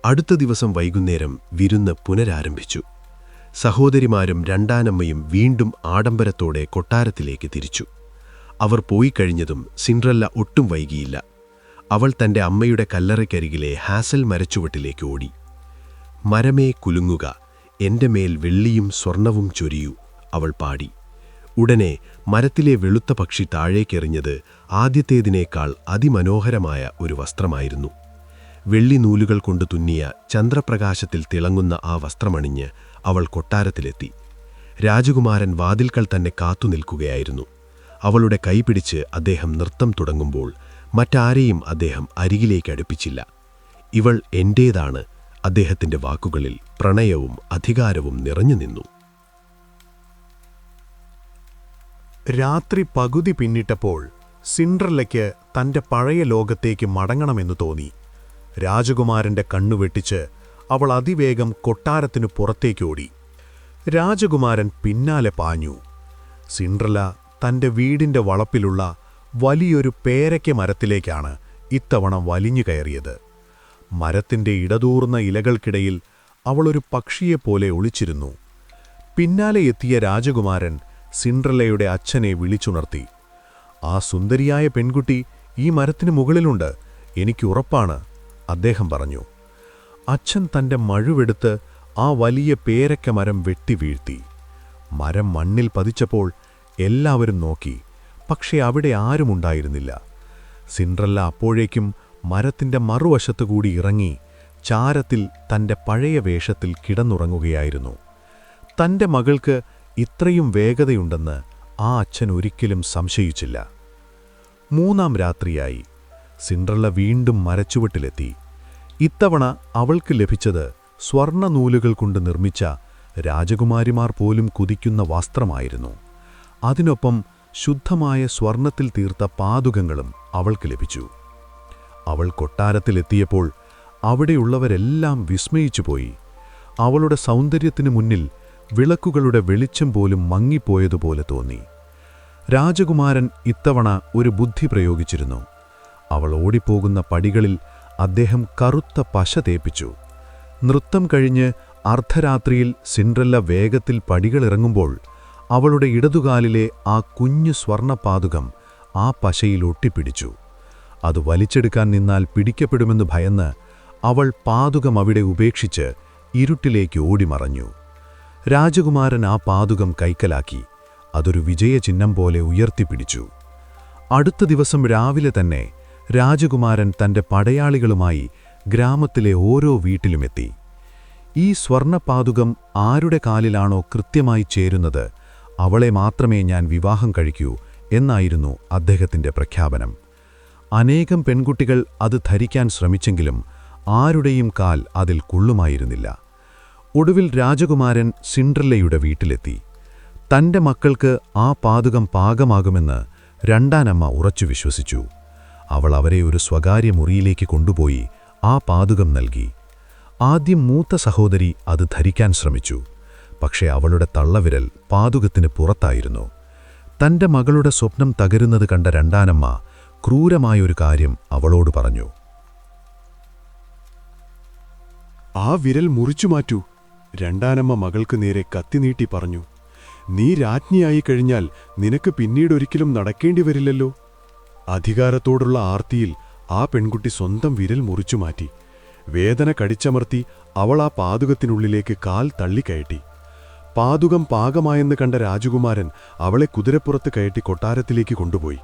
അടുത്ത ദിവസം വൈകുന്നേരം വിരുന്ന് പുനരാരംഭിച്ചു. സഹോദരിമാരും രണ്ടാനമ്മയും വീണ്ടും ആഡംബരത്തോടെ കൊട്ടാരത്തിലേക്ക് തിരിച്ചു. അവർ പോയിക്കഴിഞ്ഞതും സിൻഡ്രല്ല ഒട്ടും വൈകിയില്ല. അവൾ തന്റെ അമ്മയുടെ കല്ലറയ്ക്കരികിലെ ഹാസൽ മരച്ചുവട്ടിലേക്ക് ഓടി. മരമേ കുലുങ്ങുക, എന്റെ മേൽ വെള്ളിയും സ്വർണവും ചൊരിയൂ, അവൾ പാടി. ഉടനെ മരത്തിലെ വെളുത്ത പക്ഷി താഴേക്കെറിഞ്ഞത് ആദ്യത്തേതിനേക്കാൾ അതിമനോഹരമായ ഒരു വസ്ത്രമായിരുന്നു. വെള്ളി നൂലുകൾ കൊണ്ട് തുന്നിയ ചന്ദ്രപ്രകാശത്തിൽ തിളങ്ങുന്ന ആ വസ്ത്രമണിഞ്ഞ് അവൾ കൊട്ടാരത്തിലെത്തി. രാജകുമാരൻ വാതിൽക്കൽ തന്നെ കാത്തുനിൽക്കുകയായിരുന്നു. അവളുടെ കൈപിടിച്ച് അദ്ദേഹം നൃത്തം തുടങ്ങുമ്പോൾ മറ്റാരെയും അദ്ദേഹം അരികിലേക്ക് അടുപ്പിച്ചില്ല. ഇവൾ എന്റേതാണ്, അദ്ദേഹത്തിന്റെ വാക്കുകളിൽ പ്രണയവും അധികാരവും നിറഞ്ഞു നിന്നു. രാത്രി പകുതി പിന്നിട്ടപ്പോൾ സിൻഡ്രല്ലയ്ക്ക് തന്റെ പഴയ ലോകത്തേക്ക് മടങ്ങണമെന്നു തോന്നി. രാജകുമാരന്റെ കണ്ണുവെട്ടിച്ച് അവൾ അതിവേഗം കൊട്ടാരത്തിനു പുറത്തേക്കോടി. രാജകുമാരൻ പിന്നാലെ പാഞ്ഞു. സിൻഡ്രല്ല തന്റെ വീടിന്റെ വളപ്പിലുള്ള വലിയൊരു പേരയ്ക്ക മരത്തിലേക്കാണ് ഇത്തവണ വലിഞ്ഞു കയറിയത്. മരത്തിന്റെ ഇടതൂർന്ന ഇലകൾക്കിടയിൽ അവളൊരു പക്ഷിയെപ്പോലെ ഒളിച്ചിരുന്നു. പിന്നാലെ എത്തിയ രാജകുമാരൻ സിൻഡ്രല്ലയുടെ അച്ഛനെ വിളിച്ചുണർത്തി. ആ സുന്ദരിയായ പെൺകുട്ടി ഈ മരത്തിനു മുകളിലുണ്ട്, എനിക്കുറപ്പാണ്, അദ്ദേഹം പറഞ്ഞു. അച്ഛൻ തന്റെ മഴുവെടുത്ത് ആ വലിയ പേരയ്ക്ക മരം വെട്ടി വീഴ്ത്തി. മരം മണ്ണിൽ പതിച്ചപ്പോൾ എല്ലാവരും നോക്കി, പക്ഷേ അവിടെ ആരുമുണ്ടായിരുന്നില്ല. സിൻഡ്രല്ല അപ്പോഴേക്കും മരത്തിന്റെ മറുവശത്തുകൂടി ഇറങ്ങി ചാരത്തിൽ തന്റെ പഴയ വേഷത്തിൽ കിടന്നുറങ്ങുകയായിരുന്നു. തന്റെ മകൾക്ക് ഇത്രയും വേഗതയുണ്ടെന്ന് ആ അച്ഛൻ ഒരിക്കലും സംശയിച്ചില്ല. മൂന്നാം രാത്രിയായി. സിൻഡ്രല്ല വീണ്ടും മരച്ചുവട്ടിലെത്തി. ഇത്തവണ അവൾക്ക് ലഭിച്ചത് സ്വർണ്ണ നൂലുകൾ കൊണ്ട് നിർമ്മിച്ച രാജകുമാരിമാർ പോലും കുതിക്കുന്ന വസ്ത്രമായിരുന്നു. അതിനൊപ്പം ശുദ്ധമായ സ്വർണത്തിൽ തീർത്ത പാദുകങ്ങളും അവൾക്ക് ലഭിച്ചു. അവൾ കൊട്ടാരത്തിലെത്തിയപ്പോൾ അവിടെയുള്ളവരെല്ലാം വിസ്മയിച്ചുപോയി. അവളുടെ സൗന്ദര്യത്തിനു മുന്നിൽ വിളക്കുകളുടെ വെളിച്ചം പോലും മങ്ങിപ്പോയതുപോലെ തോന്നി. രാജകുമാരൻ ഇത്തവണ ഒരു ബുദ്ധി പ്രയോഗിച്ചിരുന്നു. അവൾ ഓടിപ്പോകുന്ന പടികളിൽ അദ്ദേഹം കറുത്ത പശ തേപ്പിച്ചു. നൃത്തം കഴിഞ്ഞ് അർദ്ധരാത്രിയിൽ സിൻഡ്രല്ല വേഗത്തിൽ പടികളിറങ്ങുമ്പോൾ അവളുടെ ഇടതുകാലിലെ ആ കുഞ്ഞു സ്വർണപാദുകം ആ പശയിൽ ഒട്ടിപ്പിടിച്ചു. അത് വലിച്ചെടുക്കാൻ നിന്നാൽ പിടിക്കപ്പെടുമെന്ന് ഭയന്ന് അവൾ പാദുകം അവിടെ ഉപേക്ഷിച്ച് ഇരുട്ടിലേക്ക് ഓടിമറഞ്ഞു. രാജകുമാരൻ ആ പാദുകം കൈക്കലാക്കി. അതൊരു വിജയചിഹ്നം പോലെ ഉയർത്തിപ്പിടിച്ചു. അടുത്ത ദിവസം രാവിലെ തന്നെ രാജകുമാരൻ തന്റെ പടയാളികളുമായി ഗ്രാമത്തിലെ ഓരോ വീട്ടിലുമെത്തി. ഈ സ്വർണപാദുകം ആരുടെ കാലിലാണോ കൃത്യമായി ചേരുന്നത്, അവളെ മാത്രമേ ഞാൻ വിവാഹം കഴിക്കൂ എന്നായിരുന്നു അദ്ദേഹത്തിന്റെ പ്രഖ്യാപനം. അനേകം പെൺകുട്ടികൾ അത് ധരിക്കാൻ ശ്രമിച്ചെങ്കിലും ആരുടെയും കാൽ അതിൽ കൊള്ളുമായിരുന്നില്ല. ഒടുവിൽ രാജകുമാരൻ സിൻഡ്രല്ലയുടെ വീട്ടിലെത്തി. തന്റെ മക്കൾക്ക് ആ പാദുകം പാകമാകുമെന്ന് രണ്ടാനമ്മ ഉറച്ചു വിശ്വസിച്ചു. അവൾ അവരെ ഒരു സ്വകാര്യ മുറിയിലേക്ക് കൊണ്ടുപോയി ആ പാദുകം നൽകി. ആദ്യം മൂത്ത സഹോദരി അത് ധരിക്കാൻ ശ്രമിച്ചു. പക്ഷേ അവളുടെ തള്ളവിരൽ പാദുകത്തിന് പുറത്തായിരുന്നു. തന്റെ മകളുടെ സ്വപ്നം തകരുന്നത് കണ്ട രണ്ടാനമ്മ ക്രൂരമായൊരു കാര്യം അവളോട് പറഞ്ഞു. ആ വിരൽ മുറിച്ചു മാറ്റൂ, രണ്ടാനമ്മ മകൾക്ക് നേരെ കത്തിനീട്ടി പറഞ്ഞു. നീ രാജ്ഞിയായി കഴിഞ്ഞാൽ നിനക്ക് പിന്നീടൊരിക്കലും നടക്കേണ്ടി വരില്ലല്ലോ. അധികാരത്തോടുള്ള ആർത്തിയിൽ ആ പെൺകുട്ടി സ്വന്തം വിരൽ മുറിച്ചു മാറ്റി. വേദന കടിച്ചമർത്തി അവൾ ആ പാദുകത്തിനുള്ളിലേക്ക് കാൽ തള്ളിക്കയറ്റി. പാദുകം പാകമായെന്ന് കണ്ട രാജകുമാരൻ അവളെ കുതിരപ്പുറത്ത് കയറ്റി കൊട്ടാരത്തിലേക്ക് കൊണ്ടുപോയി.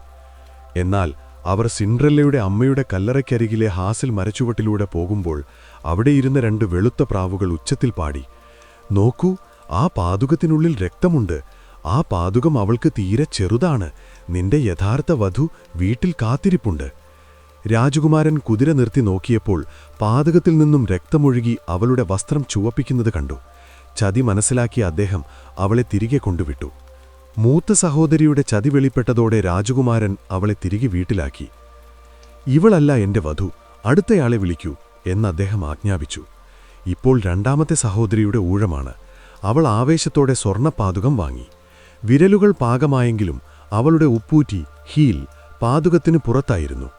എന്നാൽ അവർ സിൻഡ്രല്ലയുടെ അമ്മയുടെ കല്ലറയ്ക്കരികിലെ ഹാസിൽ മരച്ചുവട്ടിലൂടെ പോകുമ്പോൾ അവിടെയിരുന്ന രണ്ട് വെളുത്ത പ്രാവുകൾ ഉച്ചത്തിൽ പാടി, നോക്കൂ, ആ പാദുകത്തിനുള്ളിൽ രക്തമുണ്ട്. ആ പാദുകം അവൾക്ക് തീരെ ചെറുതാണ്. നിന്റെ യഥാർത്ഥ വധു വീട്ടിൽ കാത്തിരിപ്പുണ്ട്. രാജകുമാരൻ കുതിര നിർത്തി നോക്കിയപ്പോൾ പാദകത്തിൽ നിന്നും രക്തമൊഴുകി അവളുടെ വസ്ത്രം ചുവപ്പിക്കുന്നത് കണ്ടു. ചതി മനസ്സിലാക്കിയ അദ്ദേഹം അവളെ തിരികെ കൊണ്ടുവിട്ടു. മൂത്ത സഹോദരിയുടെ ചതി വെളിപ്പെട്ടതോടെ രാജകുമാരൻ അവളെ തിരികെ വീട്ടിലാക്കി. ഇവളല്ല എന്റെ വധു, അടുത്തയാളെ വിളിക്കൂ എന്ന് അദ്ദേഹം ആജ്ഞാപിച്ചു. ഇപ്പോൾ രണ്ടാമത്തെ സഹോദരിയുടെ ഊഴമാണ്. അവൾ ആവേശത്തോടെ സ്വർണപാദുകം വാങ്ങി. വിരലുകൾ പാകമായെങ്കിലും അവളുടെ ഉപ്പൂറ്റി ഹീൽ പാതുകത്തിന് പുറത്തായിരുന്നു.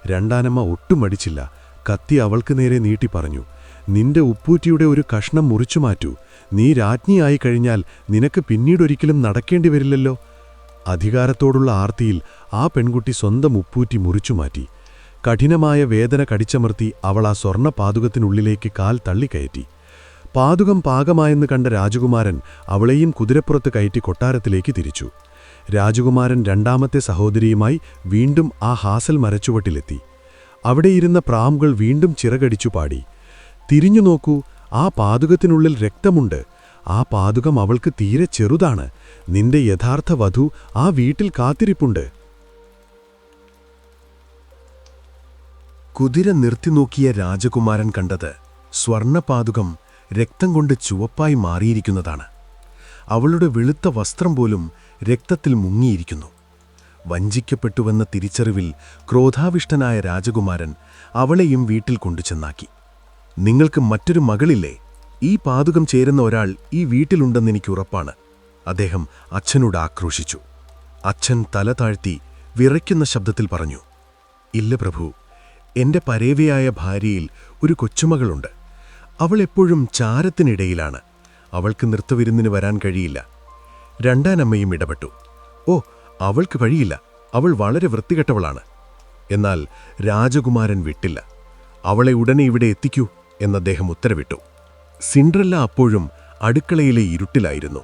രണ്ടാനമ്മ ഒട്ടും മടിച്ചില്ല. കത്തി അവൾക്ക് നേരെ നീട്ടി പറഞ്ഞു, നിന്റെ ഉപ്പൂറ്റിയുടെ ഒരു കഷ്ണം മുറിച്ചു മാറ്റൂ. നീ രാജ്ഞിയായി കഴിഞ്ഞാൽ നിനക്ക് പിന്നീടൊരിക്കലും നടക്കേണ്ടി വരില്ലല്ലോ. അധികാരത്തോടുള്ള ആർത്തിയിൽ ആ പെൺകുട്ടി സ്വന്തം ഉപ്പൂറ്റി മുറിച്ചുമാറ്റി. കഠിനമായ വേദന കടിച്ചമർത്തി അവൾ ആ സ്വർണ്ണ പാതുകത്തിനുള്ളിലേക്ക് കാൽ തള്ളിക്കയറ്റി. പാതുകം പാകമായെന്ന് കണ്ട രാജകുമാരൻ അവളെയും കുതിരപ്പുറത്ത് കയറ്റി കൊട്ടാരത്തിലേക്ക് തിരിച്ചു. രാജകുമാരൻ രണ്ടാമത്തെ സഹോദരിയുമായി വീണ്ടും ആ ഹാസൽ മരച്ചുവട്ടിലെത്തി. അവിടെയിരുന്ന പ്രാവുകൾ വീണ്ടും ചിറകടിച്ചു പാടി, തിരിഞ്ഞു നോക്കൂ, ആ പാതുകത്തിനുള്ളിൽ രക്തമുണ്ട്. ആ പാതുകം അവൾക്ക് തീരെ ചെറുതാണ്. നിന്റെ യഥാർത്ഥ വധു ആ വീട്ടിൽ കാത്തിരിപ്പുണ്ട്. കുതിര നിർത്തിനോക്കിയ രാജകുമാരൻ കണ്ടത് സ്വർണ്ണപാതുകം രക്തം കൊണ്ട് ചുവപ്പായി മാറിയിരിക്കുന്നതാണ്. അവളുടെ വെളുത്ത വസ്ത്രം പോലും രക്തത്തിൽ മുങ്ങിയിരിക്കുന്നു. വഞ്ചിക്കപ്പെട്ടുവെന്ന തിരിച്ചറിവിൽ ക്രോധാവിഷ്ടനായ രാജകുമാരൻ അവളെയും വീട്ടിൽ കൊണ്ടുചെന്നാക്കി. നിങ്ങൾക്ക് മറ്റൊരു മകളില്ലേ? ഈ പാതുകം ചേരുന്ന ഒരാൾ ഈ വീട്ടിലുണ്ടെന്നെനിക്കുറപ്പാണ്, അദ്ദേഹം അച്ഛനോട് ആക്രോശിച്ചു. അച്ഛൻ തല താഴ്ത്തി വിറയ്ക്കുന്ന ശബ്ദത്തിൽ പറഞ്ഞു, ഇല്ല പ്രഭു, എന്റെ പരേവയായ ഭാര്യയിൽ ഒരു കൊച്ചുമകളുണ്ട്. അവൾ എപ്പോഴും ചാരത്തിനിടയിലാണ്. അവൾക്ക് നൃത്തവിരുന്നിന് വരാൻ കഴിയില്ല. രണ്ടാനമ്മയും ഇടപെട്ടു. ഓ, അവൾക്ക് കഴിയില്ല, അവൾ വളരെ വൃത്തികെട്ടവളാണ്. എന്നാൽ രാജകുമാരൻ വിട്ടില്ല. അവളെ ഉടനെ ഇവിടെ എത്തിക്കൂ എന്നദ്ദേഹം ഉത്തരവിട്ടു. സിൻഡ്രല്ല അപ്പോഴും അടുക്കളയിലെ ഇരുട്ടിലായിരുന്നു.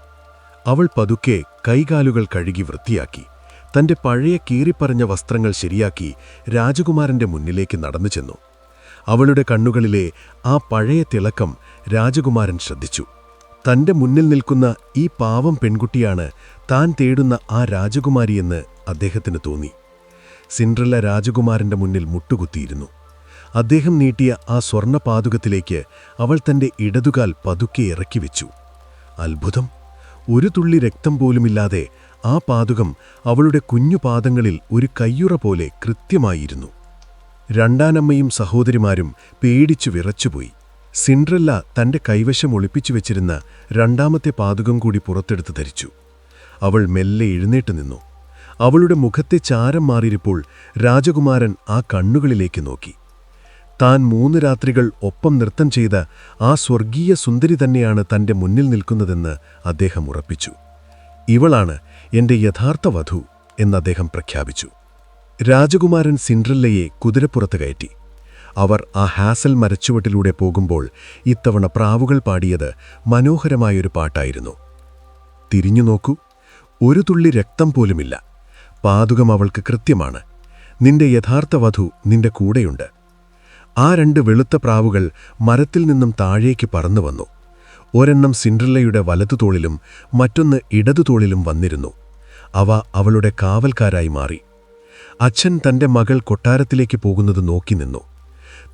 അവൾ പതുക്കെ കൈകാലുകൾ കഴുകി വൃത്തിയാക്കി തന്റെ പഴയ കീറിപ്പറഞ്ഞ വസ്ത്രങ്ങൾ ശരിയാക്കി രാജകുമാരന്റെ മുന്നിലേക്ക് നടന്നു ചെന്നു. അവളുടെ കണ്ണുകളിലെ ആ പഴയ തിളക്കം രാജകുമാരൻ ശ്രദ്ധിച്ചു. തന്റെ മുന്നിൽ നിൽക്കുന്ന ഈ പാവം പെൺകുട്ടിയാണ് താൻ തേടുന്ന ആ രാജകുമാരിയെന്ന് അദ്ദേഹത്തിന് തോന്നി. സിൻഡ്രല്ല രാജകുമാരന്റെ മുന്നിൽ മുട്ടുകുത്തിയിരുന്നു. അദ്ദേഹം നീട്ടിയ ആ സ്വർണ്ണപാതുകത്തിലേക്ക് അവൾ തന്റെ ഇടതുകാൽ പതുക്കെ ഇറക്കിവെച്ചു. അത്ഭുതം! ഒരു തുള്ളി രക്തം പോലുമില്ലാതെ ആ പാതുകം അവളുടെ കുഞ്ഞു പാദങ്ങളിൽ ഒരു കയ്യുറ പോലെ കൃത്യമായിരുന്നു. രണ്ടാനമ്മയും സഹോദരിമാരും പേടിച്ചു വിറച്ചുപോയി. സിൻഡ്രല്ല തന്റെ കൈവശം ഒളിപ്പിച്ചു വെച്ചിരുന്ന രണ്ടാമത്തെ പാതുകം കൂടി പുറത്തെടുത്ത് ധരിച്ചു. അവൾ മെല്ലെ എഴുന്നേറ്റ് നിന്നു. അവളുടെ മുഖത്തെ ചാരം മാറിയപ്പോൾ രാജകുമാരൻ ആ കണ്ണുകളിലേക്ക് നോക്കി. താൻ 3 രാത്രികൾ ഒപ്പം നൃത്തം ചെയ്ത ആ സ്വർഗീയ സുന്ദരി തന്നെയാണ് തന്റെ മുന്നിൽ നിൽക്കുന്നതെന്ന് അദ്ദേഹം ഉറപ്പിച്ചു. ഇവളാണ് എന്റെ യഥാർത്ഥ വധു എന്ന് അദ്ദേഹം പ്രഖ്യാപിച്ചു. രാജകുമാരൻ സിൻഡ്രല്ലയെ കുതിരപ്പുറത്ത് കയറ്റി. അവർ ആ ഹാസൽ മരച്ചുവട്ടിലൂടെ പോകുമ്പോൾ ഇത്തവണ പ്രാവുകൾ പാടിയത് മനോഹരമായൊരു പാട്ടായിരുന്നു. തിരിഞ്ഞു നോക്കൂ, ഒരു തുള്ളി രക്തം പോലുമില്ല. പാതുകം അവൾക്ക് കൃത്യമാണ്. നിന്റെ യഥാർത്ഥ വധു നിന്റെ കൂടെയുണ്ട്. ആ 2 വെളുത്ത പ്രാവുകൾ മരത്തിൽ നിന്നും താഴേക്ക് പറന്നു വന്നു. ഒരെണ്ണം സിൻഡ്രല്ലയുടെ വലതുതോളിലും മറ്റൊന്ന് ഇടതുതോളിലും വന്നിരുന്നു. അവ അവളുടെ കാവൽക്കാരായി മാറി. അച്ഛൻ തന്റെ മകൾ കൊട്ടാരത്തിലേക്ക് പോകുന്നത് നോക്കി നിന്നു.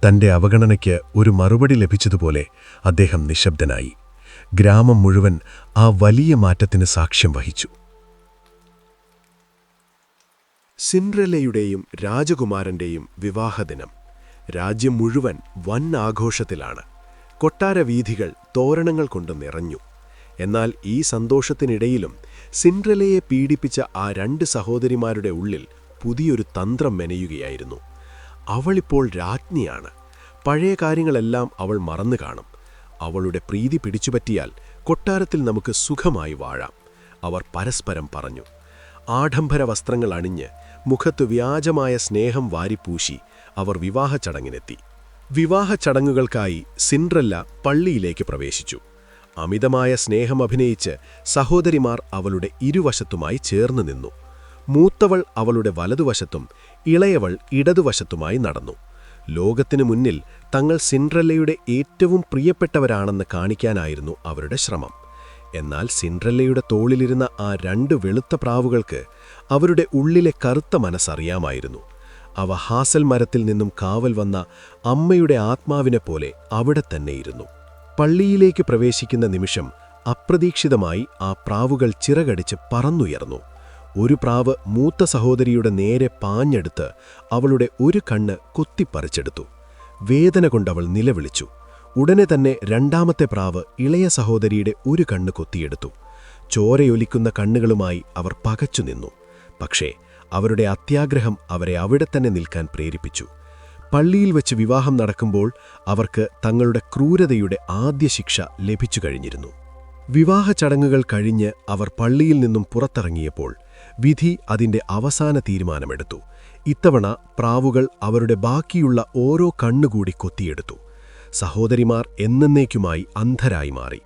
തന്റെ അവഗണനയ്ക്ക് ഒരു മറുപടി ലഭിച്ചതുപോലെ അദ്ദേഹം നിശബ്ദനായി. ഗ്രാമം മുഴുവൻ ആ വലിയ മാറ്റത്തിന് സാക്ഷ്യം വഹിച്ചു. സിൻഡ്രല്ലയുടെയും രാജകുമാരന്റെയും വിവാഹദിനം. രാജ്യം മുഴുവൻ വൻ ആഘോഷത്തിലാണ്. കൊട്ടാരവീഥികൾ തോരണങ്ങൾ കൊണ്ട് നിറഞ്ഞു. എന്നാൽ ഈ സന്തോഷത്തിനിടയിലും സിൻഡ്രല്ലയെ പീഡിപ്പിച്ച ആ 2 സഹോദരിമാരുടെ ഉള്ളിൽ പുതിയൊരു തന്ത്രം മെനയുകയായിരുന്നു. അവളിപ്പോൾ രാജ്ഞിയാണ്. പഴയ കാര്യങ്ങളെല്ലാം അവൾ മറന്നു കാണും. അവളുടെ പ്രീതി പിടിച്ചുപറ്റിയാൽ കൊട്ടാരത്തിൽ നമുക്ക് സുഖമായി വാഴാം, അവർ പരസ്പരം പറഞ്ഞു. ആഡംബര വസ്ത്രങ്ങൾ അണിഞ്ഞ് മുഖത്ത് വ്യാജമായ സ്നേഹം വാരിപ്പൂശി അവർ വിവാഹച്ചടങ്ങിനെത്തി. വിവാഹച്ചടങ്ങുകൾക്കായി സിൻഡ്രല്ല പള്ളിയിലേക്ക് പ്രവേശിച്ചു. അമിതമായ സ്നേഹം അഭിനയിച്ച് സഹോദരിമാർ അവളുടെ ഇരുവശത്തുമായി ചേർന്നു നിന്നു. മൂത്തവൾ അവളുടെ വലതുവശത്തും ഇളയവൾ ഇടതുവശത്തുമായി നടന്നു. ലോകത്തിനു മുന്നിൽ തങ്ങൾ സിൻഡ്രല്ലയുടെ ഏറ്റവും പ്രിയപ്പെട്ടവരാണെന്ന് കാണിക്കാനായിരുന്നു അവരുടെ ശ്രമം. എന്നാൽ സിൻഡ്രല്ലയുടെ തോളിലിരുന്ന ആ 2 വെളുത്ത പ്രാവുകൾക്ക് അവരുടെ ഉള്ളിലെ കറുത്ത മനസ്സറിയാമായിരുന്നു. അവ ഹാസൽ മരത്തിൽ നിന്നും കാവൽ വന്ന അമ്മയുടെ ആത്മാവിനെപ്പോലെ അവിടെ തന്നെയിരുന്നു. പള്ളിയിലേക്ക് പ്രവേശിക്കുന്ന നിമിഷം അപ്രതീക്ഷിതമായി ആ പ്രാവുകൾ ചിറകടിച്ച് പറന്നുയർന്നു. ഒരു പ്രാവ് മൂത്ത സഹോദരിയുടെ നേരെ പാഞ്ഞെടുത്ത് അവളുടെ ഒരു കണ്ണ് കൊത്തിപ്പറിച്ചെടുത്തു. വേദന കൊണ്ടവൾ നിലവിളിച്ചു. ഉടനെ തന്നെ രണ്ടാമത്തെ പ്രാവ് ഇളയ സഹോദരിയുടെ ഒരു കണ്ണ് കൊത്തിയെടുത്തു. ചോരയൊലിക്കുന്ന കണ്ണുകളുമായി അവർ പകച്ചുനിന്നു. പക്ഷേ അവരുടെ അത്യാഗ്രഹം അവരെ അവിടെ തന്നെ നിൽക്കാൻ പ്രേരിപ്പിച്ചു. പള്ളിയിൽ വച്ച് വിവാഹം നടക്കുമ്പോൾ അവർക്ക് തങ്ങളുടെ ക്രൂരതയുടെ ആദ്യ ശിക്ഷ ലഭിച്ചു കഴിഞ്ഞിരുന്നു. വിവാഹ ചടങ്ങുകൾ കഴിഞ്ഞ് അവർ പള്ളിയിൽ നിന്നും പുറത്തിറങ്ങിയപ്പോൾ വിധി അതിന്റെ അവസാന തീരുമാനമെടുത്തു. ഇത്തവണ പ്രാവുകൾ അവരുടെ ബാക്കിയുള്ള ഓരോ കണ്ണുകൂടി കൊത്തിയെടുത്തു. സഹോദരിമാർ എന്നേക്കുമായി അന്ധരായി മാറി.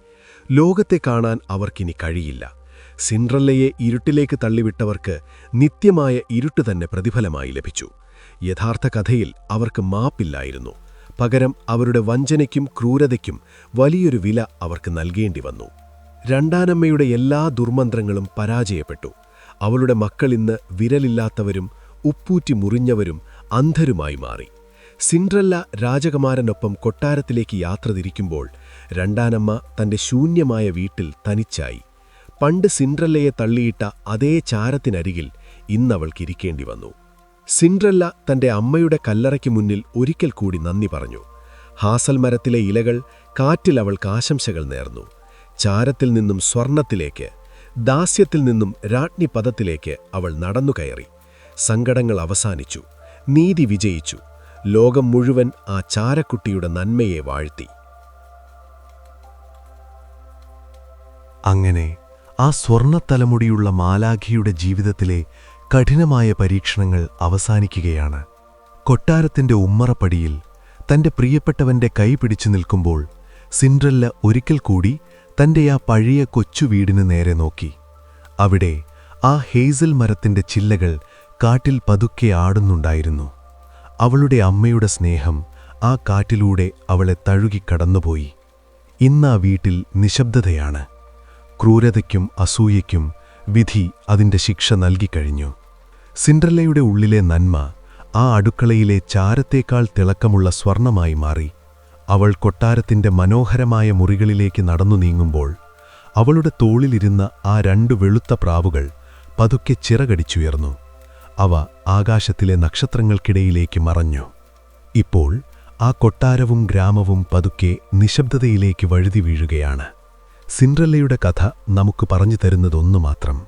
ലോകത്തെ കാണാൻ അവർക്കിനി കഴിയില്ല. സിൻഡ്രല്ലയെ ഇരുട്ടിലേക്ക് തള്ളിവിട്ടവർക്ക് നിത്യമായ ഇരുട്ട് തന്നെ പ്രതിഫലമായി ലഭിച്ചു. യഥാർത്ഥ കഥയിൽ അവർക്ക് മാപ്പില്ലായിരുന്നു. പകരം അവരുടെ വഞ്ചനയ്ക്കും ക്രൂരതയ്ക്കും വലിയൊരു വില അവർക്ക് നൽകേണ്ടി വന്നു. രണ്ടാനമ്മയുടെ എല്ലാ ദുർമന്ത്രങ്ങളും പരാജയപ്പെട്ടു. അവളുടെ മക്കൾ ഇന്ന് വിരലില്ലാത്തവരും ഉപ്പൂറ്റി മുറിഞ്ഞവരും അന്ധരുമായി മാറി. സിൻഡ്രല്ല രാജകുമാരനൊപ്പം കൊട്ടാരത്തിലേക്ക് യാത്ര തിരിക്കുമ്പോൾ രണ്ടാനമ്മ തന്റെ ശൂന്യമായ വീട്ടിൽ തനിച്ചായി. പണ്ട് സിൻഡ്രല്ലയെ തള്ളിയിട്ട അതേ ചാരത്തിനരികിൽ ഇന്നവൾക്കിരിക്കേണ്ടി വന്നു. സിൻഡ്രല്ല തന്റെ അമ്മയുടെ കല്ലറയ്ക്ക് മുന്നിൽ ഒരിക്കൽ കൂടി നന്ദി പറഞ്ഞു. ഹാസൽ മരത്തിലെ ഇലകൾ കാറ്റിൽ അവൾക്ക് ആശംസകൾ നേർന്നു. ചാരത്തിൽ നിന്നും സ്വർണത്തിലേക്ക്, ദാസ്യത്തിൽ നിന്നും രാജ്ഞിപദത്തിലേക്ക് അവൾ നടന്നുകയറി. സങ്കടങ്ങൾ അവസാനിച്ചു. നീതി വിജയിച്ചു. ലോകം മുഴുവൻ ആ ചാരക്കുട്ടിയുടെ നന്മയെ വാഴ്ത്തി. അങ്ങനെ ആ സ്വർണത്തലമുടിയുള്ള മാലാഖിയുടെ ജീവിതത്തിലെ കഠിനമായ പരീക്ഷണങ്ങൾ അവസാനിക്കുകയാണ്. കൊട്ടാരത്തിന്റെ ഉമ്മറപ്പടിയിൽ തന്റെ പ്രിയപ്പെട്ടവന്റെ കൈ പിടിച്ചു നിൽക്കുമ്പോൾ സിൻഡ്രല്ല ഒരിക്കൽ കൂടി തന്റെ ആ പഴയ കൊച്ചു വീടിന് നേരെ നോക്കി. അവിടെ ആ ഹേസൽ മരത്തിന്റെ ചില്ലകൾ കാറ്റിൽ പതുക്കെ ആടുന്നുണ്ടായിരുന്നു. അവളുടെ അമ്മയുടെ സ്നേഹം ആ കാറ്റിലൂടെ അവളെ തഴുകിക്കടന്നുപോയി. ഇന്ന് ആ വീട്ടിൽ നിശബ്ദതയാണ്. ക്രൂരതയ്ക്കും അസൂയയ്ക്കും വിധി അതിന്റെ ശിക്ഷ നൽകിക്കഴിഞ്ഞു. സിൻഡ്രല്ലയുടെ ഉള്ളിലെ നന്മ ആ അടുക്കളയിലെ ചാരത്തേക്കാൾ തിളക്കമുള്ള സ്വർണമായി മാറി. അവൾ കൊട്ടാരത്തിന്റെ മനോഹരമായ മുറികളിലേക്ക് നടന്നു നീങ്ങുമ്പോൾ അവളുടെ തോളിലിരുന്ന ആ 2 വെളുത്ത പ്രാവുകൾ പതുക്കെ ചിറകടിച്ചുയർന്നു. അവ ആകാശത്തിലെ നക്ഷത്രങ്ങൾക്കിടയിലേക്ക് മറഞ്ഞു. ഇപ്പോൾ ആ കൊട്ടാരവും ഗ്രാമവും പതുക്കെ നിശബ്ദതയിലേക്ക് വഴുതി വീഴുകയാണ്. സിൻഡ്രല്ലയുടെ കഥ നമുക്ക് പറഞ്ഞു തരുന്നതൊന്നു മാത്രം: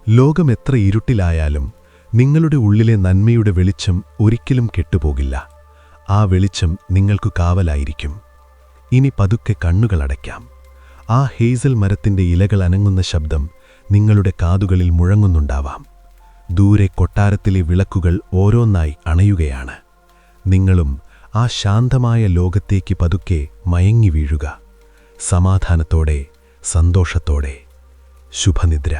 ലോകം എത്ര ഇരുട്ടിലായാലും നിങ്ങളുടെ ഉള്ളിലെ നന്മയുടെ വെളിച്ചം ഒരിക്കലും കെട്ടുപോകില്ല. ആ വെളിച്ചം നിങ്ങൾക്കു കാവലായിരിക്കും. ഇനി പതുക്കെ കണ്ണുകളടയ്ക്കാം. ആ ഹേസൽ മരത്തിന്റെ ഇലകൾ അനങ്ങുന്ന ശബ്ദം നിങ്ങളുടെ കാതുകളിൽ മുഴങ്ങുന്നുണ്ടാവാം. ദൂരെ കൊട്ടാരത്തിലെ വിളക്കുകൾ ഓരോന്നായി അണയുകയാണ്. നിങ്ങളും ആ ശാന്തമായ ലോകത്തേക്ക് പതുക്കെ മയങ്ങി വീഴുക. സമാധാനത്തോടെ, സന്തോഷത്തോടെ. ശുഭനിദ്ര.